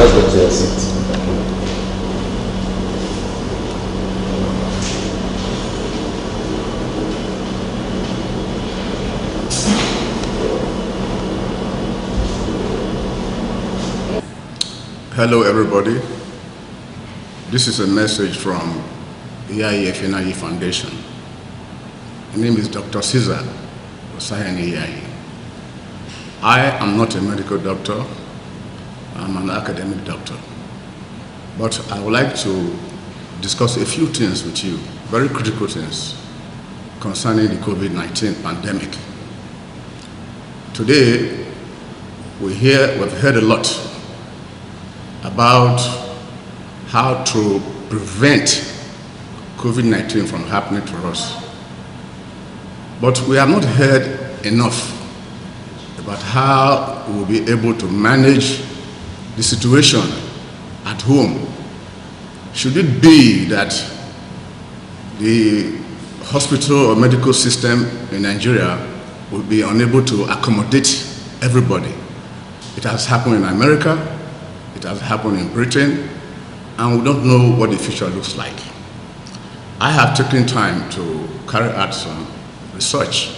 let's go to your seat. Hello everybody, this is a message from Iyayi Efianayi Foundation. My name is Dr. Caesar Iyayi. I am not a medical doctor, I'm an academic doctor. But I would like to discuss a few things with you, very critical things concerning the COVID-19 pandemic. Today, we've heard a lot about how to prevent COVID-19 from happening to us. But we have not heard enough about how we will be able to manage the situation at home. Should it be that the hospital or medical system in Nigeria will be unable to accommodate everybody? It has happened in America, it has happened in Britain, and we don't know what the future looks like. I have taken time to carry out some research,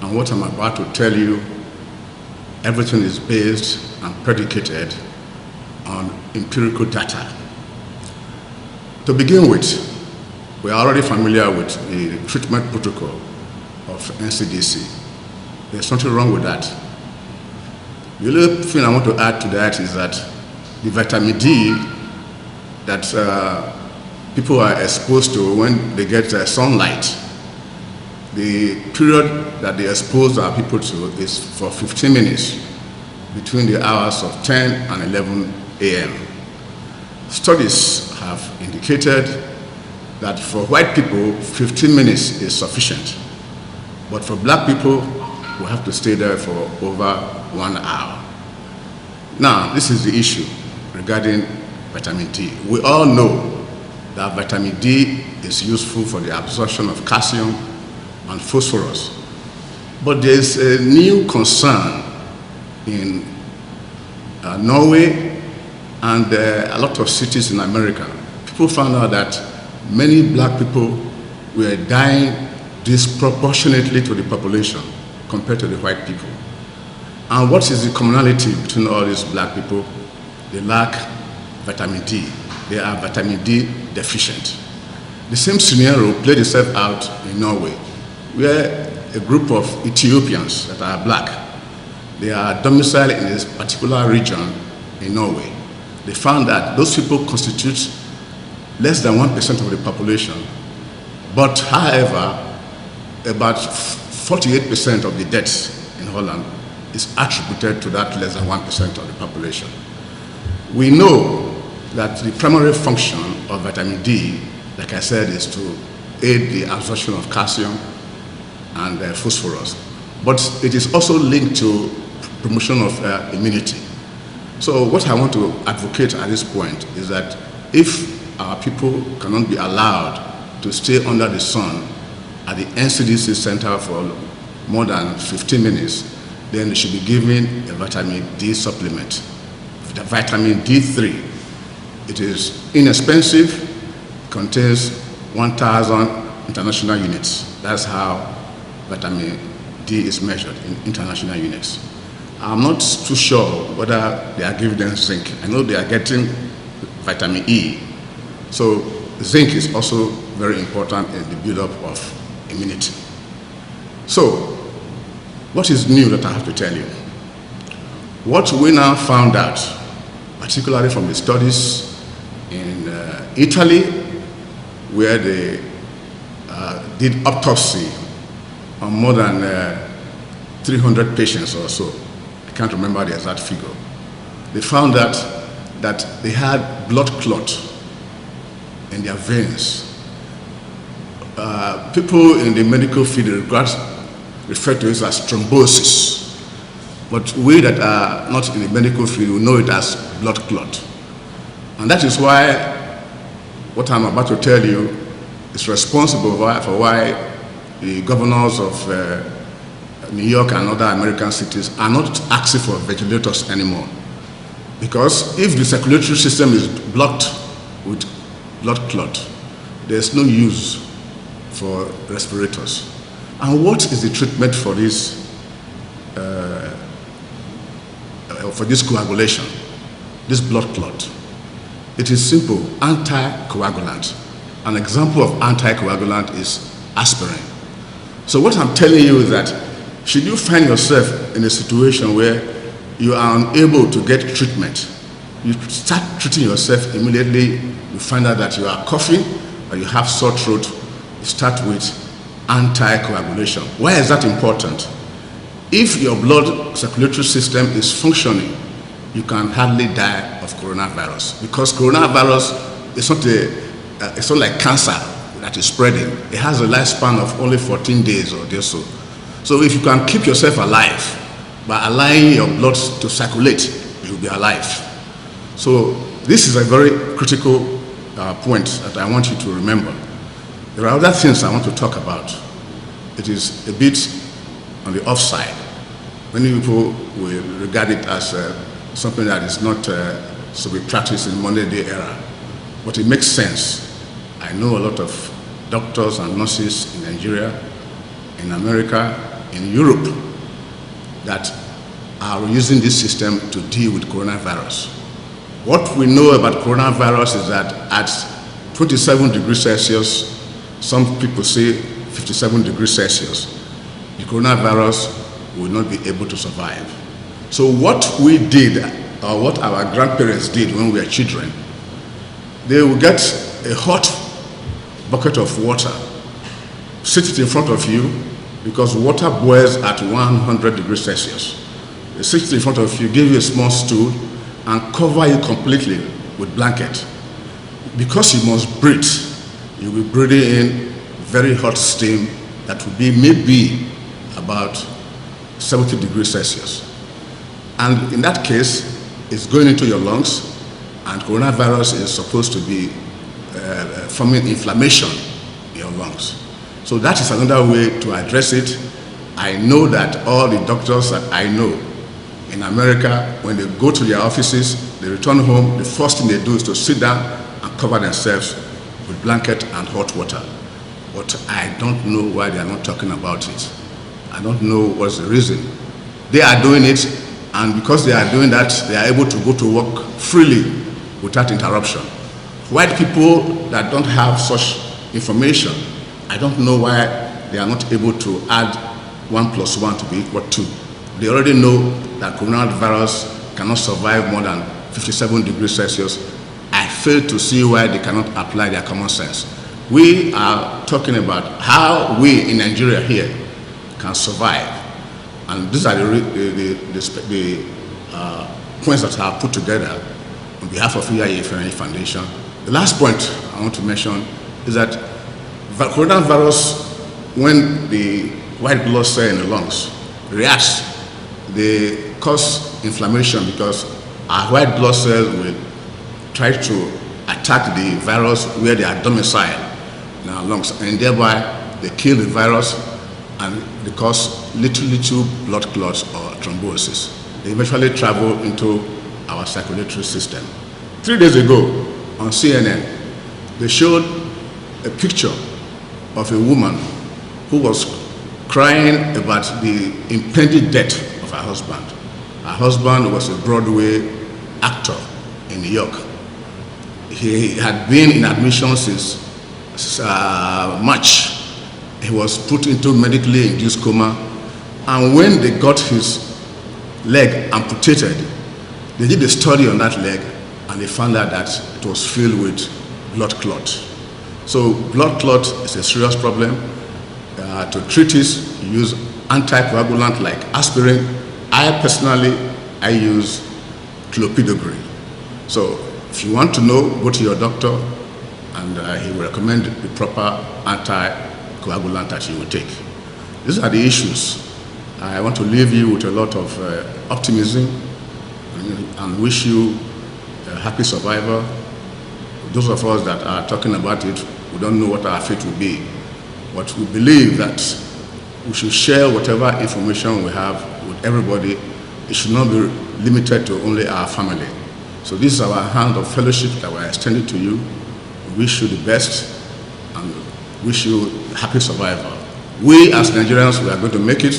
and what I'm about to tell you, everything is based and predicated on empirical data. To begin with, we are already familiar with the treatment protocol of NCDC. There's nothing wrong with that. The only thing I want to add to that is that the vitamin D that people are exposed to when they get sunlight, the period that they expose our people to is for 15 minutes between the hours of 10 and 11 a.m. Studies have indicated that for white people, 15 minutes is sufficient. But for black people, we have to stay there for over 1 hour. Now, this is the issue regarding vitamin D. We all know that vitamin D is useful for the absorption of calcium and phosphorus. But there's a new concern in Norway and a lot of cities in America. People found out that many black people were dying disproportionately to the population compared to the white people. And what is the commonality between all these black people? They lack vitamin D. They are vitamin D deficient. The same scenario played itself out in Norway, where a group of Ethiopians that are black, they are domiciled in this particular region in Norway. They found that those people constitute less than 1% of the population, but however, about 48% of the deaths in Holland is attributed to that less than 1% of the population. We know that the primary function of vitamin D, like I said, is to aid the absorption of calcium and phosphorus, but it is also linked to promotion of immunity. So what I want to advocate at this point is that if our people cannot be allowed to stay under the sun at the NCDC center for more than 15 minutes, then they should be given a vitamin D supplement, the vitamin D3. It is inexpensive, contains 1,000 international units. That's how vitamin D is measured in international units. I'm not too sure whether they are giving them zinc. I know they are getting vitamin E. So zinc is also very important in the build-up of immunity. So, what is new that I have to tell you? What we now found out, particularly from the studies in Italy, where they did autopsy on more than 300 patients or so. I can't remember the exact figure. They found that they had blood clot in their veins. People in the medical field refer to it as thrombosis, but we that are not in the medical field, we know it as blood clot. And that is why what I'm about to tell you is responsible for why the governors of New York and other American cities are not asking for ventilators anymore. Because if the circulatory system is blocked with blood clot, there's no use for respirators. And what is the treatment for this coagulation, this blood clot? It is simple, anticoagulant. An example of anticoagulant is aspirin. So what I'm telling you is that should you find yourself in a situation where you are unable to get treatment, you start treating yourself immediately. You find out that you are coughing or you have sore throat, you start with anticoagulation. Why is that important? If your blood circulatory system is functioning, you can hardly die of coronavirus, because coronavirus is it's not like cancer that is spreading. It has a lifespan of only 14 days or so. So if you can keep yourself alive by allowing your blood to circulate, you'll be alive. So this is a very critical point that I want you to remember. There are other things I want to talk about. It is a bit on the offside. Many people will regard it as something that is not to be practiced in modern day era, but it makes sense. I know a lot of doctors and nurses in Nigeria, in America, in Europe, that are using this system to deal with coronavirus. What we know about coronavirus is that at 27 degrees Celsius, some people say 57 degrees Celsius, the coronavirus will not be able to survive. So what we did, or what our grandparents did when we were children, they would get a hot bucket of water, sit it in front of you, because water boils at 100 degrees Celsius. They sit it in front of you, give you a small stool, and cover you completely with blanket. Because you must breathe, you'll be breathing in very hot steam that will be maybe about 70 degrees Celsius. And in that case, it's going into your lungs, and coronavirus is supposed to be forming inflammation in your lungs. So that is another way to address it. I know that all the doctors that I know in America, when they go to their offices, they return home, the first thing they do is to sit down and cover themselves with blanket and hot water. But I don't know why they are not talking about it. I don't know what's the reason. They are doing it, and because they are doing that, they are able to go to work freely without interruption. White people that don't have such information, I don't know why they are not able to add 1 + 1 to be equal to 2. They already know that coronavirus cannot survive more than 57 degrees Celsius. I fail to see why they cannot apply their common sense. We are talking about how we in Nigeria here can survive. And these are the points that I have put together on behalf of Iyayi Efianayi Foundation. The last point I want to mention is that coronavirus, when the white blood cell in the lungs reacts, they cause inflammation, because our white blood cells will try to attack the virus where they are domiciled in our lungs, and thereby they kill the virus and they cause little blood clots or thrombosis. They eventually travel into our circulatory system. 3 days ago on CNN, they showed a picture of a woman who was crying about the impending death of her husband. Her husband was a Broadway actor in New York. He had been in admission since March. He was put into medically induced coma, and when they got his leg amputated, they did a study on that leg, and they found out that it was filled with blood clot. So blood clot is a serious problem. To treat it, you use anticoagulant like aspirin. I personally use clopidogrel. So if you want to know, go to your doctor, and he will recommend the proper anticoagulant that you will take. These are the issues. I want to leave you with a lot of optimism and wish you a happy survival. Those of us that are talking about it, we don't know what our fate will be, but we believe that we should share whatever information we have with everybody. It should not be limited to only our family. So this is our hand of fellowship that we're extending to you. We wish you the best and wish you happy survival. We as Nigerians, we are going to make it.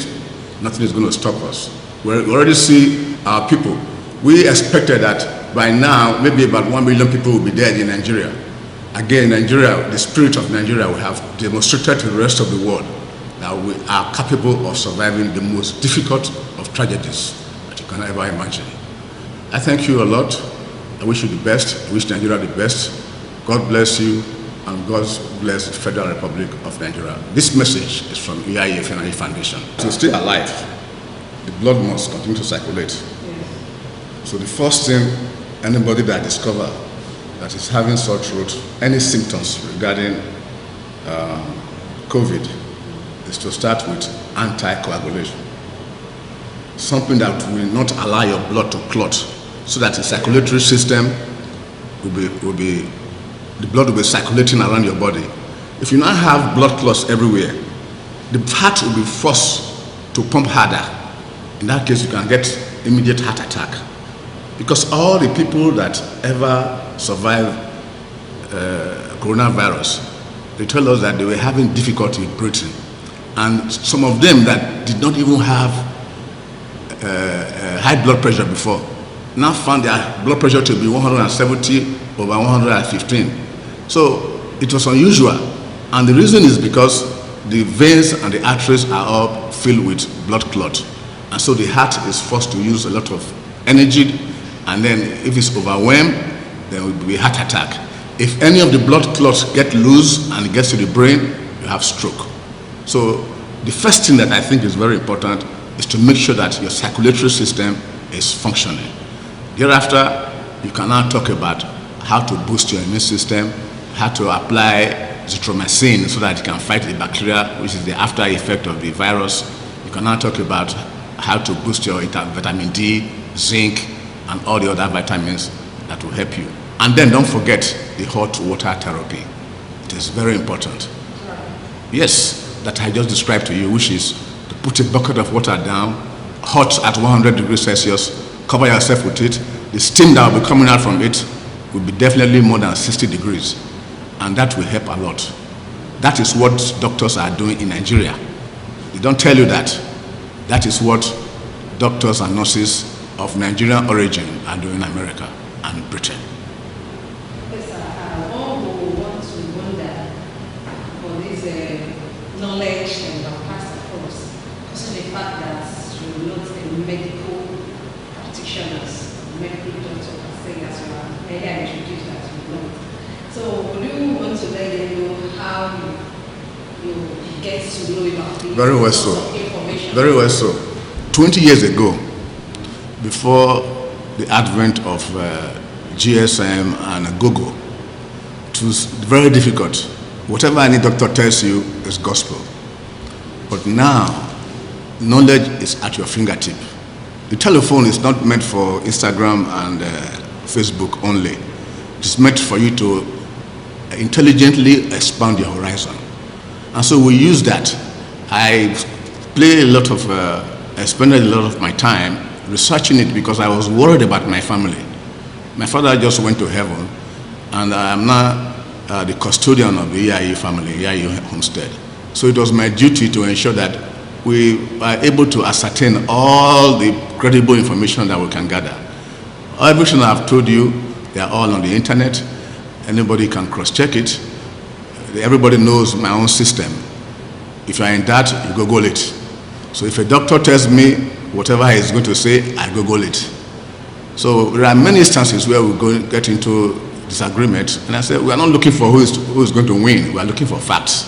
Nothing is going to stop us. We already see our people. We expected that by now, maybe about 1 million people will be dead in Nigeria. Again, Nigeria, the spirit of Nigeria, we have demonstrated to the rest of the world that we are capable of surviving the most difficult of tragedies that you can ever imagine. I thank you a lot. I wish you the best. I wish Nigeria the best. God bless you, and God bless the Federal Republic of Nigeria. This message is from Iyayi Efianayi Foundation. To stay alive, the blood must continue to circulate. So the first thing, anybody that discovers that is having sore throat, any symptoms regarding COVID, is to start with anticoagulation. Something that will not allow your blood to clot, so that the circulatory system the blood will be circulating around your body. If you now have blood clots everywhere, the heart will be forced to pump harder. In that case, you can get immediate heart attack. Because all the people that ever survived coronavirus, they tell us that they were having difficulty breathing. And some of them that did not even have high blood pressure before, now found their blood pressure to be 170/115. So it was unusual. And the reason is because the veins and the arteries are all filled with blood clot. And so the heart is forced to use a lot of energy. And then if it's overwhelmed, there will be a heart attack. If any of the blood clots get loose and it gets to the brain, you have stroke. So the first thing that I think is very important is to make sure that your circulatory system is functioning. Thereafter, you can now talk about how to boost your immune system, how to apply azithromycin so that it can fight the bacteria, which is the after effect of the virus. You can now talk about how to boost your vitamin D, zinc, and all the other vitamins that will help you. And then don't forget the hot water therapy. It is very important. Yes, that I just described to you, which is to put a bucket of water down, hot at 100 degrees Celsius, cover yourself with it. The steam that will be coming out from it will be definitely more than 60 degrees. And that will help a lot. That is what doctors are doing in Nigeria. They don't tell you that. That is what doctors and nurses of Nigerian origin are doing in America and Britain. Yes, all who want to wonder for this knowledge and past across, because of the fact that you're not a medical practitioners, medical doctor, saying as you are, maybe I introduced that you know. So would you want to let them know how you get to know about this? Very well so. Information? Very well so. 20 years ago, before the advent of GSM and Google, it was very difficult. Whatever any doctor tells you is gospel. But now, knowledge is at your fingertip. The telephone is not meant for Instagram and Facebook only. It's meant for you to intelligently expand your horizon. And so we use that. I spended a lot of my time researching it because I was worried about my family. My father just went to heaven, and I am now the custodian of the Iyayi family, Iyayi homestead. So it was my duty to ensure that we are able to ascertain all the credible information that we can gather. Everything I've told you, they are all on the internet. Anybody can cross-check it. Everybody knows my own system. If you are in doubt, you Google it. So if a doctor tells me whatever he is going to say, I Google it. So there are many instances where we get into disagreement, and I say, we are not looking for who is going to win. We are looking for facts.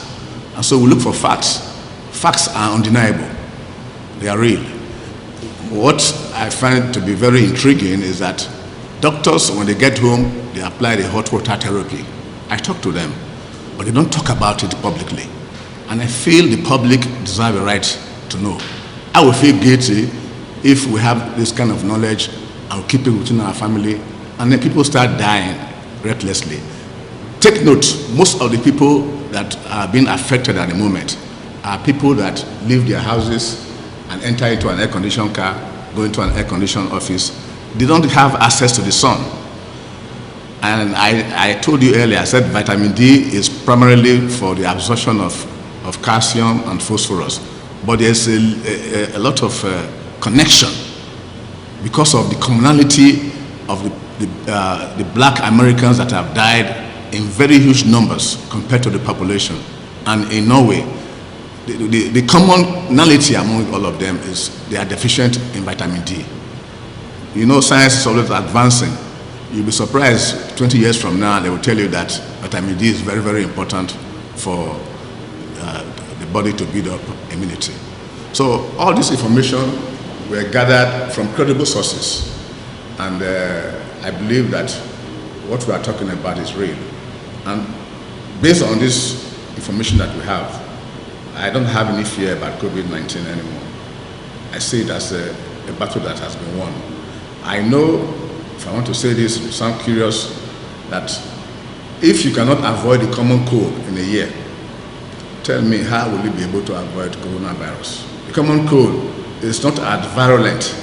And so we look for facts. Facts are undeniable. They are real. What I find to be very intriguing is that doctors, when they get home, they apply the hot water therapy. I talk to them, but they don't talk about it publicly. And I feel the public deserve a right to know. I will feel guilty if we have this kind of knowledge and keep it within our family, and then people start dying recklessly. Take note, most of the people that are being affected at the moment are people that leave their houses and enter into an air-conditioned car, go into an air-conditioned office. They don't have access to the sun. And I told you earlier, I said vitamin D is primarily for the absorption of calcium and phosphorus. But there's a lot of connection because of the commonality of the black Americans that have died in very huge numbers compared to the population. And in Norway, the commonality among all of them is they are deficient in vitamin D. You know, science is always advancing. You'll be surprised 20 years from now, they will tell you that vitamin D is very, very important for the body to build up immunity. So all this information were gathered from credible sources. And I believe that what we are talking about is real. And based on this information that we have, I don't have any fear about COVID-19 anymore. I see it as a battle that has been won. I know, if I want to say this, you sound curious, that if you cannot avoid the common cold in a year, tell me how will you be able to avoid coronavirus? The common cold is not as virulent,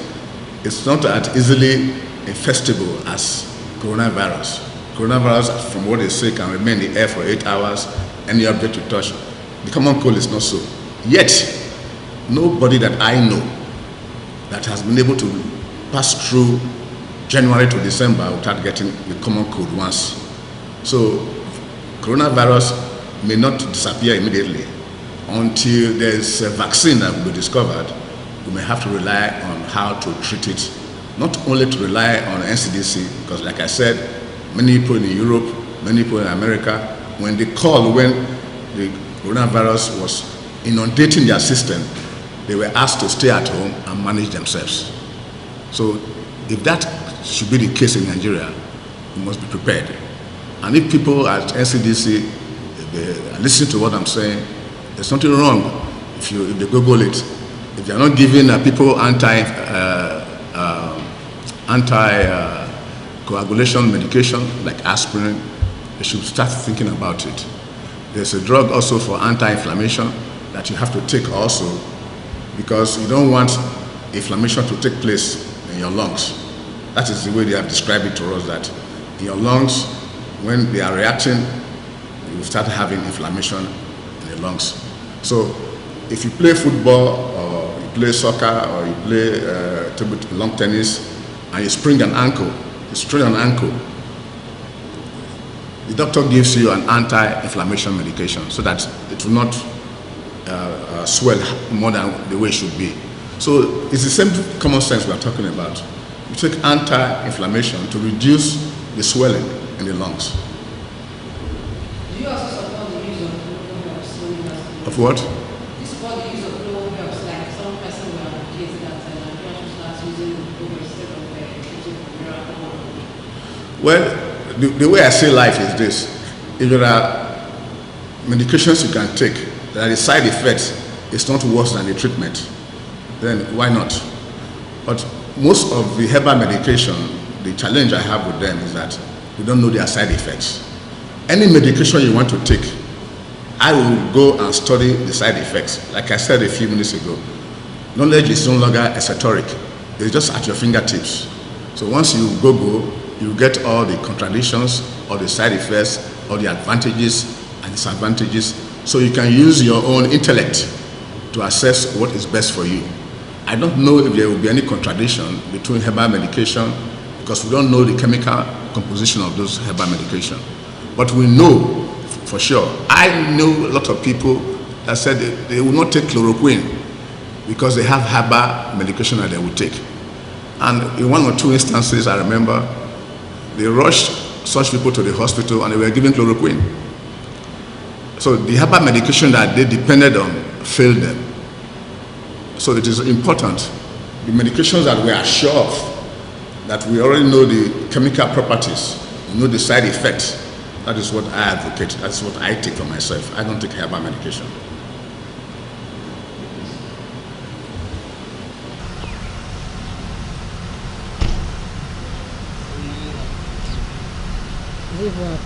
it's not as easily infestable as coronavirus. Coronavirus, from what they say, can remain in the air for 8 hours, any object you touch. The common cold is not so. Yet, nobody that I know that has been able to pass through January to December without getting the common cold once. So, coronavirus may not disappear immediately. Until there's a vaccine that will be discovered, we may have to rely on how to treat it. Not only to rely on NCDC, because like I said, many people in Europe, many people in America, when the coronavirus was inundating their system, they were asked to stay at home and manage themselves. So if that should be the case in Nigeria, we must be prepared. And if people at NCDC, if they listen to what I'm saying, there's nothing wrong if they Google it. If they're not giving people anti-coagulation medication like aspirin, they should start thinking about it. There's a drug also for anti-inflammation that you have to take also, because you don't want inflammation to take place in your lungs. That is the way they have described it to us, that in your lungs, when they are reacting, you start having inflammation in the lungs. So if you play football or you play soccer or you play long tennis and you sprain an ankle, the doctor gives you an anti-inflammation medication so that it will not swell more than the way it should be. So it's the same common sense we are talking about. You take anti-inflammation to reduce the swelling in the lungs. Do you also support the use of global herbs? Of what? Do you support the use of global herbs? Like some person will advocate that Nigerians should start using global instead of using miracle. Well, the way I see life is this. If there are medications you can take that the side effects is not worse than the treatment, then why not? But most of the herbal medication, the challenge I have with them is that we don't know their side effects. Any medication you want to take, I will go and study the side effects. Like I said a few minutes ago, knowledge is no longer esoteric. It's just at your fingertips. So once you Google, you get all the contradictions, all the side effects, all the advantages and disadvantages, so you can use your own intellect to assess what is best for you. I don't know if there will be any contradiction between herbal medication, because we don't know the chemical composition of those herbal medication. But we know for sure. I know a lot of people that said they will not take chloroquine because they have herbal medication that they will take. And in one or two instances, I remember, they rushed such people to the hospital and they were given chloroquine. So the herbal medication that they depended on failed them. So it is important, the medications that we are sure of, that we already know the chemical properties, we know the side effects, that is what I advocate, that's what I take for myself. I don't take herbal medication. Viva a